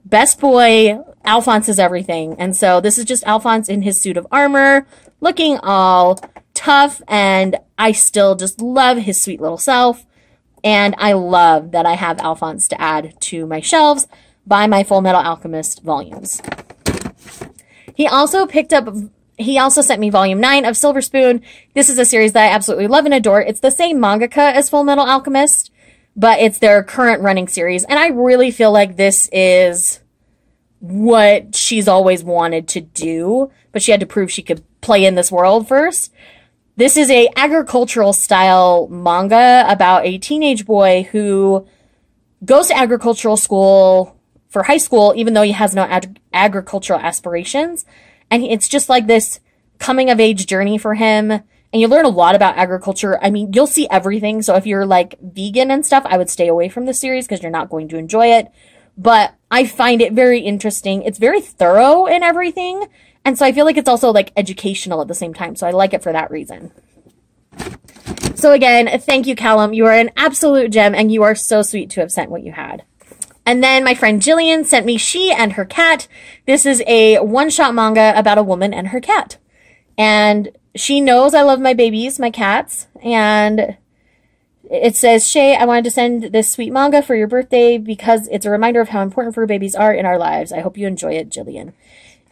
Speaker 2: best boy. Alphonse is everything. And so this is just Alphonse in his suit of armor, looking all tough, and I still just love his sweet little self. And I love that I have Alphonse to add to my shelves by my Full Metal Alchemist volumes. He also sent me volume 9 of Silver Spoon. This is a series that I absolutely love and adore. It's the same mangaka as Full Metal Alchemist, but it's their current running series. And I really feel like this is what she's always wanted to do, but she had to prove she could play in this world first. This is a agricultural style manga about a teenage boy who goes to agricultural school for high school, even though he has no agricultural aspirations. And it's just like this coming of age journey for him. And you learn a lot about agriculture. I mean, you'll see everything. So if you're like vegan and stuff, I would stay away from the series because you're not going to enjoy it. But I find it very interesting. It's very thorough in everything. And so I feel like it's also like educational at the same time. So I like it for that reason. So again, thank you, Callum. You are an absolute gem and you are so sweet to have sent what you had. And then my friend Jillian sent me She and Her Cat. This is a one-shot manga about a woman and her cat. And she knows I love my babies, my cats. And it says, Shay, I wanted to send this sweet manga for your birthday because it's a reminder of how important fur babies are in our lives. I hope you enjoy it, Jillian.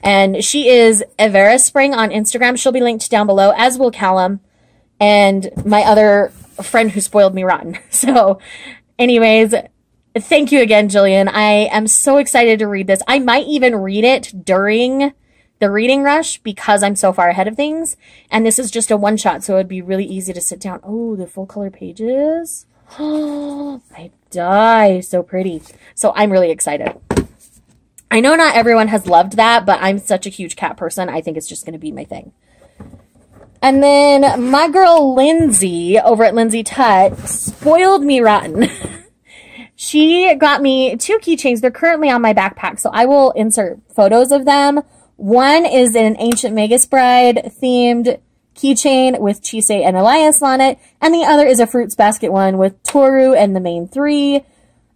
Speaker 2: And she is Evera Spring on Instagram. She'll be linked down below, as will Callum and my other friend who spoiled me rotten. So anyways, thank you again, Jillian. I am so excited to read this. I might even read it during the reading rush because I'm so far ahead of things. And this is just a one shot, so it'd be really easy to sit down. Oh, the full color pages. Oh, I die. So pretty. So I'm really excited. I know not everyone has loved that, but I'm such a huge cat person. I think it's just going to be my thing. And then my girl Lindsay over at Lindsay Tut spoiled me rotten. She got me 2 keychains. They're currently on my backpack, so I will insert photos of them. One is an Ancient Magus Bride themed keychain with Chisei and Elias on it, and the other is a Fruits Basket one with Toru and the main 3.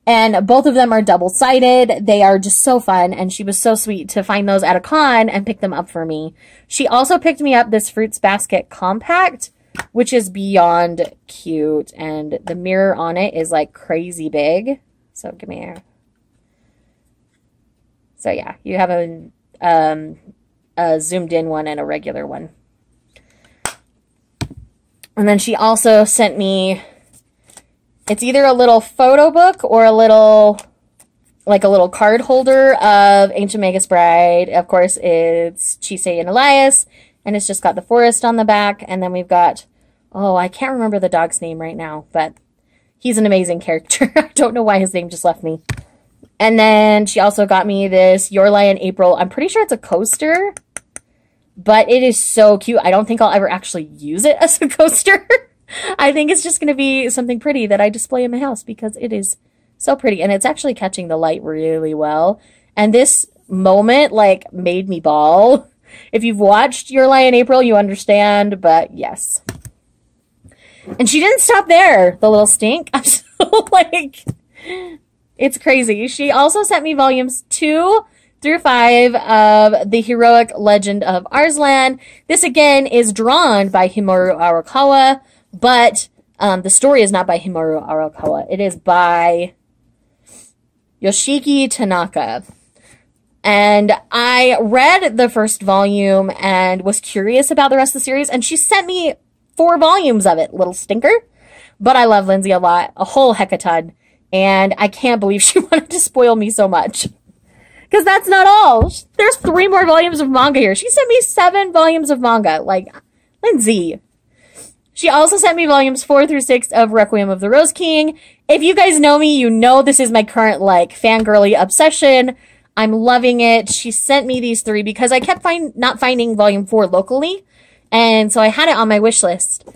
Speaker 2: And both of them are double-sided. They are just so fun, and she was so sweet to find those at a con and pick them up for me. She also picked me up this Fruits Basket Compact, which is beyond cute, and the mirror on it is like crazy big. So give me here. So yeah, you have a zoomed in one and a regular one. And then she also sent me, it's either a little photo book or a little card holder of Ancient Magus Bride. Of course, it's Chisei and Elias, and it's just got the forest on the back. And then we've got, oh, I can't remember the dog's name right now, but he's an amazing character. I don't know why his name just left me. And then she also got me this Your Lie in April. I'm pretty sure it's a coaster, but it is so cute. I don't think I'll ever actually use it as a coaster. I think it's just going to be something pretty that I display in my house because it is so pretty. And it's actually catching the light really well. And this moment, like, made me bawl. If you've watched Your Lie in April, you understand, but yes. And she didn't stop there, the little stink. I'm so, like, it's crazy. She also sent me volumes 2 through 5 of The Heroic Legend of Arslan. This, again, is drawn by Himuro Arakawa. But the story is not by Himuro Arakawa. It is by Yoshiki Tanaka. And I read the first volume and was curious about the rest of the series. And she sent me 4 volumes of it. Little stinker. But I love Lindsay a lot. A whole hecaton. And I can't believe she wanted to spoil me so much. Because that's not all. There's 3 more volumes of manga here. She sent me 7 volumes of manga. Like, Lindsay. She also sent me volumes 4 through 6 of Requiem of the Rose King. If you guys know me, you know this is my current, like, fangirly obsession. I'm loving it. She sent me these 3 because I kept not finding volume 4 locally. And so I had it on my wish list.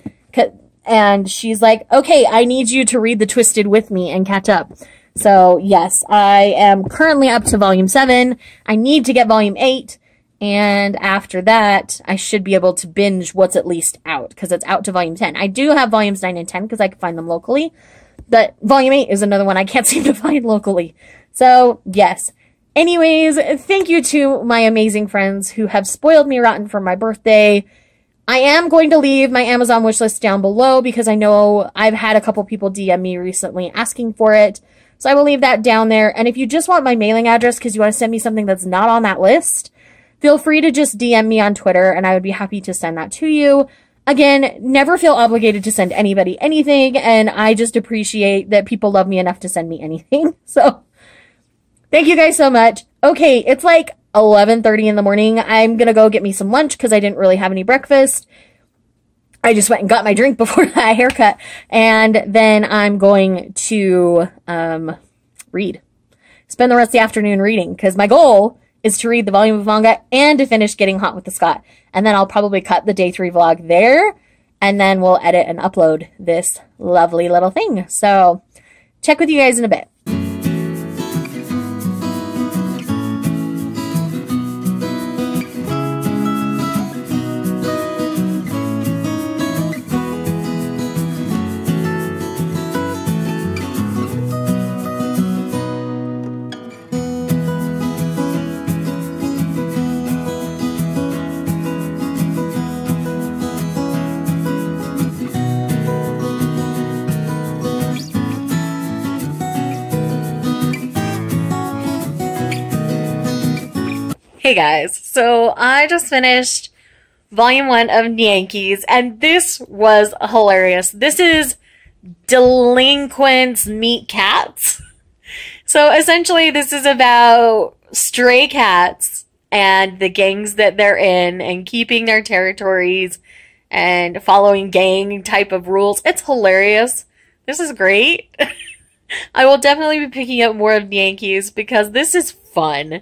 Speaker 2: And she's like, okay, I need you to read The Twisted with me and catch up. So, yes, I am currently up to volume 7. I need to get volume 8. And after that, I should be able to binge what's at least out, because it's out to volume 10. I do have volumes 9 and 10 because I can find them locally. But volume 8 is another one I can't seem to find locally. So, yes. Anyways, thank you to my amazing friends who have spoiled me rotten for my birthday. I am going to leave my Amazon wishlist down below because I know I've had a couple people DM me recently asking for it. So I will leave that down there. And if you just want my mailing address because you want to send me something that's not on that list, feel free to just DM me on Twitter and I would be happy to send that to you. Again, never feel obligated to send anybody anything, and I just appreciate that people love me enough to send me anything. So, thank you guys so much. Okay, it's like 11:30 in the morning. I'm gonna go get me some lunch because I didn't really have any breakfast. I just went and got my drink before that haircut, and then I'm going to read. Spend the rest of the afternoon reading, because my goal is to read the volume of manga and to finish Getting Hot with the Scot. And then I'll probably cut the day 3 vlog there, and then we'll edit and upload this lovely little thing. So, check with you guys in a bit.
Speaker 1: Hey guys, so I just finished volume 1 of Yankees, and this was hilarious. This is delinquents meet cats. So essentially this is about stray cats and the gangs that they're in and keeping their territories and following gang type of rules. It's hilarious. This is great. I will definitely be picking up more of Yankees because this is fun.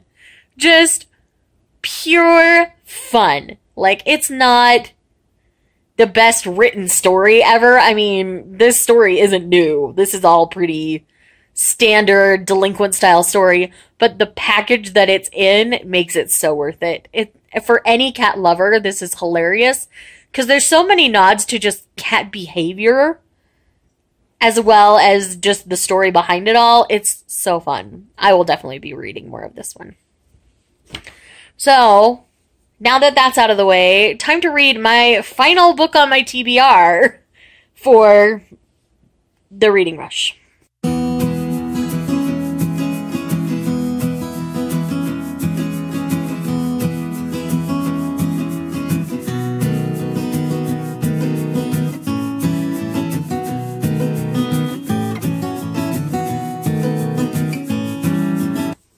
Speaker 1: Just pure fun. Like, it's not the best written story ever. I mean, this story isn't new. This is all pretty standard delinquent style story, but the package that it's in makes it so worth it. For any cat lover, this is hilarious because there's so many nods to just cat behavior as well as just the story behind it all. It's so fun. I will definitely be reading more of this one. So, now that that's out of the way, time to read my final book on my TBR for the reading rush.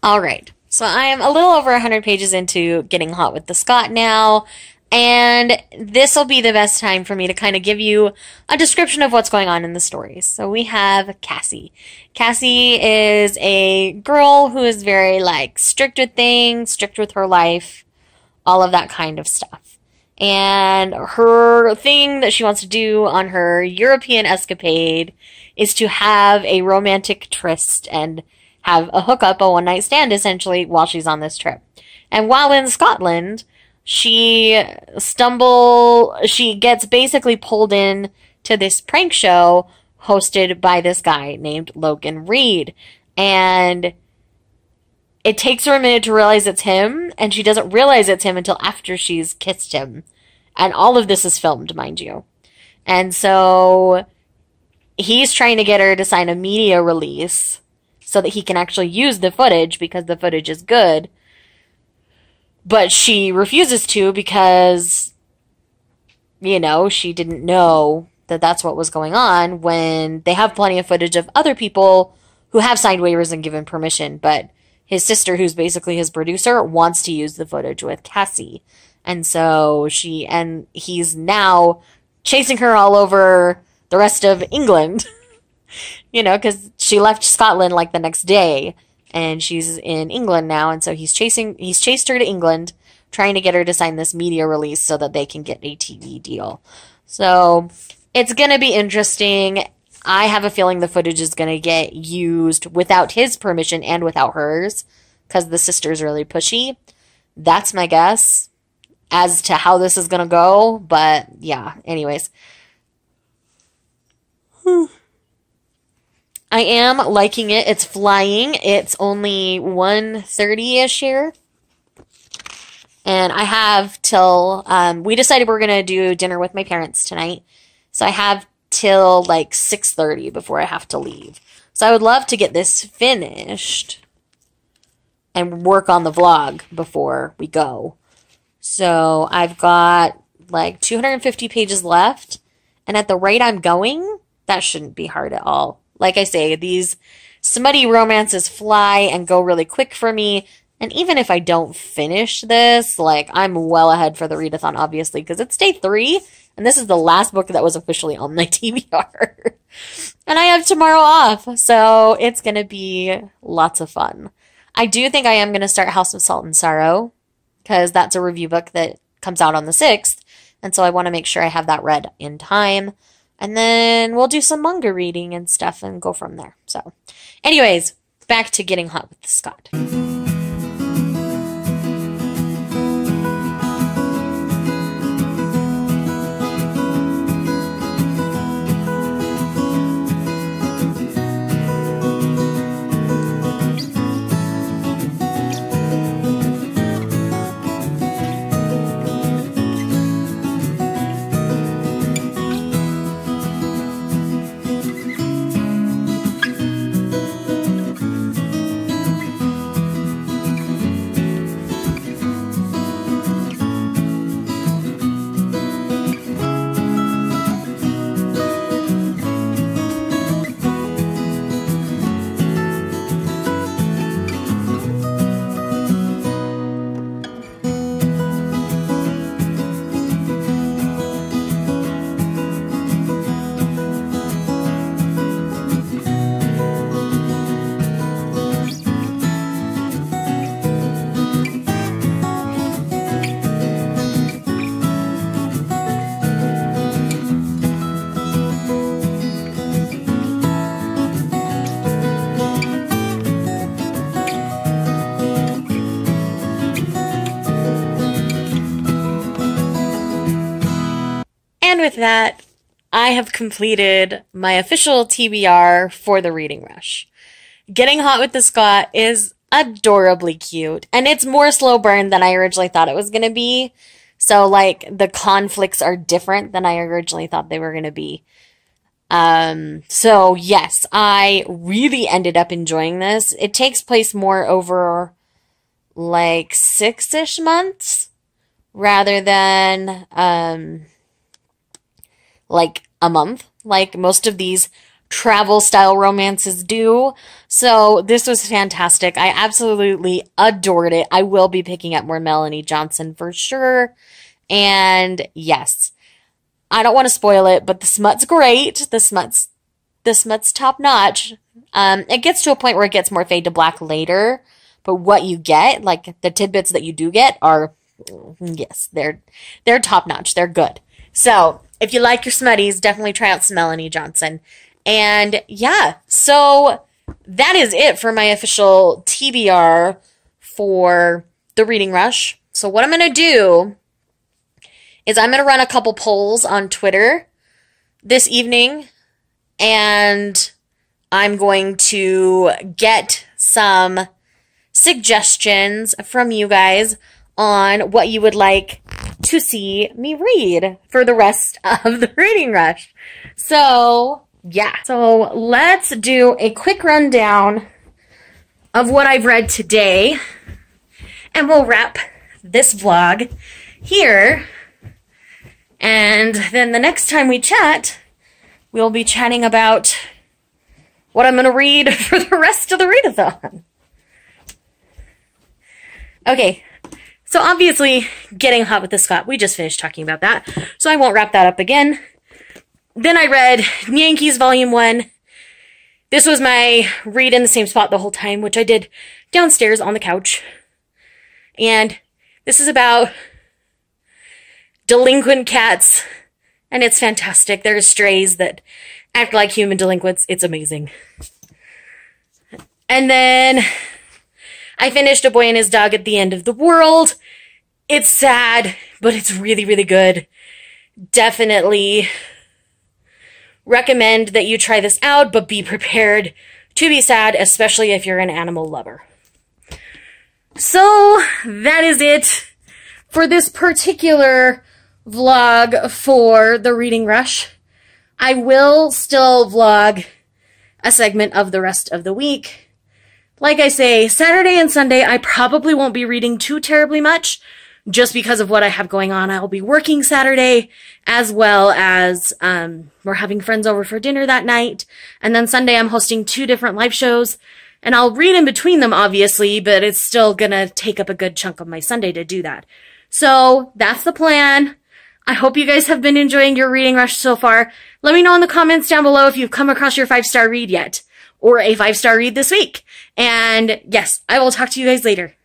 Speaker 1: All right. So I am a little over 100 pages into Getting Hot with the Scot now, and this will be the best time for me to kind of give you a description of what's going on in the stories. So we have Cassie. Cassie is a girl who is very, like, strict with things, strict with her life, all of that kind of stuff. And her thing that she wants to do on her European escapade is to have a romantic tryst and have a hookup, a one-night stand, essentially, while she's on this trip. And while in Scotland, she gets basically pulled in to this prank show hosted by this guy named Logan Reed. And it takes her a minute to realize it's him, and she doesn't realize it's him until after she's kissed him. And all of this is filmed, mind you. And so he's trying to get her to sign a media release so that he can actually use the footage because the footage is good. But she refuses to because, you know, she didn't know that that's what was going on when they have plenty of footage of other people who have signed waivers and given permission. But his sister, who's basically his producer, wants to use the footage with Cassie. And so he's now chasing her all over the rest of England. You know, because she left Scotland like the next day, and she's in England now, and so he's chased her to England, trying to get her to sign this media release so that they can get a TV deal. So it's gonna be interesting. I have a feeling the footage is gonna get used without his permission and without hers, because the sister's really pushy. That's my guess as to how this is gonna go. But yeah, anyways. I am liking it. It's flying. It's only 1:30-ish here. And I have till, we decided we're going to do dinner with my parents tonight. So I have till like 6:30 before I have to leave. So I would love to get this finished and work on the vlog before we go. So I've got like 250 pages left. And at the rate I'm going, that shouldn't be hard at all. Like I say, these smutty romances fly and go really quick for me. And even if I don't finish this, like, I'm well ahead for the readathon, obviously, because it's day 3, and this is the last book that was officially on my TBR. And I have tomorrow off, so it's going to be lots of fun. I do think I am going to start House of Salt and Sorrow, because that's a review book that comes out on the 6th, and so I want to make sure I have that read in time. And then we'll do some manga reading and stuff and go from there. So, anyways, back to Getting Hot with Scott. And with that, I have completed my official TBR for the Reading Rush. Getting Hot with the Scott is adorably cute, and it's more slow burn than I originally thought it was going to be. So, like, the conflicts are different than I originally thought they were going to be. So, yes, I really ended up enjoying this. It takes place more over, like, 6-ish months rather than, like a month, like most of these travel style romances do. So this was fantastic. I absolutely adored it. I will be picking up more Melanie Johnson for sure. And yes, I don't want to spoil it, but the smut's great. The smut's top notch. It gets to a point where it gets more fade to black later, but what you get, like the tidbits that you do get are, yes, they're top notch. They're good. So if you like your smutties, definitely try out some Melanie Johnson. And yeah, so that is it for my official TBR for the Reading Rush. So what I'm going to do is I'm going to run a couple polls on Twitter this evening, and I'm going to get some suggestions from you guys on what you would like to see me read for the rest of the Reading Rush. So, yeah. So, let's do a quick rundown of what I've read today, and we'll wrap this vlog here. And then the next time we chat, we'll be chatting about what I'm going to read for the rest of the readathon. Okay. So obviously, Getting Hot with the Scott, we just finished talking about that, so I won't wrap that up again. Then I read Yankees Volume 1. This was my read in the same spot the whole time, which I did downstairs on the couch. And this is about delinquent cats, and it's fantastic. There's strays that act like human delinquents. It's amazing. And then I finished A Boy and His Dog at the End of the World.
Speaker 2: It's sad, but it's really, really good. Definitely recommend that you try this out, but be prepared to be sad, especially if you're an animal lover. So that is it for this particular vlog for the Reading Rush. I will still vlog a segment of the rest of the week. Like I say, Saturday and Sunday, I probably won't be reading too terribly much just because of what I have going on. I'll be working Saturday as well as we're having friends over for dinner that night. And then Sunday, I'm hosting 2 different live shows. And I'll read in between them, obviously, but it's still gonna take up a good chunk of my Sunday to do that. So that's the plan. I hope you guys have been enjoying your Reading Rush so far. Let me know in the comments down below if you've come across your 5-star read yet, or a 5-star read this week. And yes, I will talk to you guys later.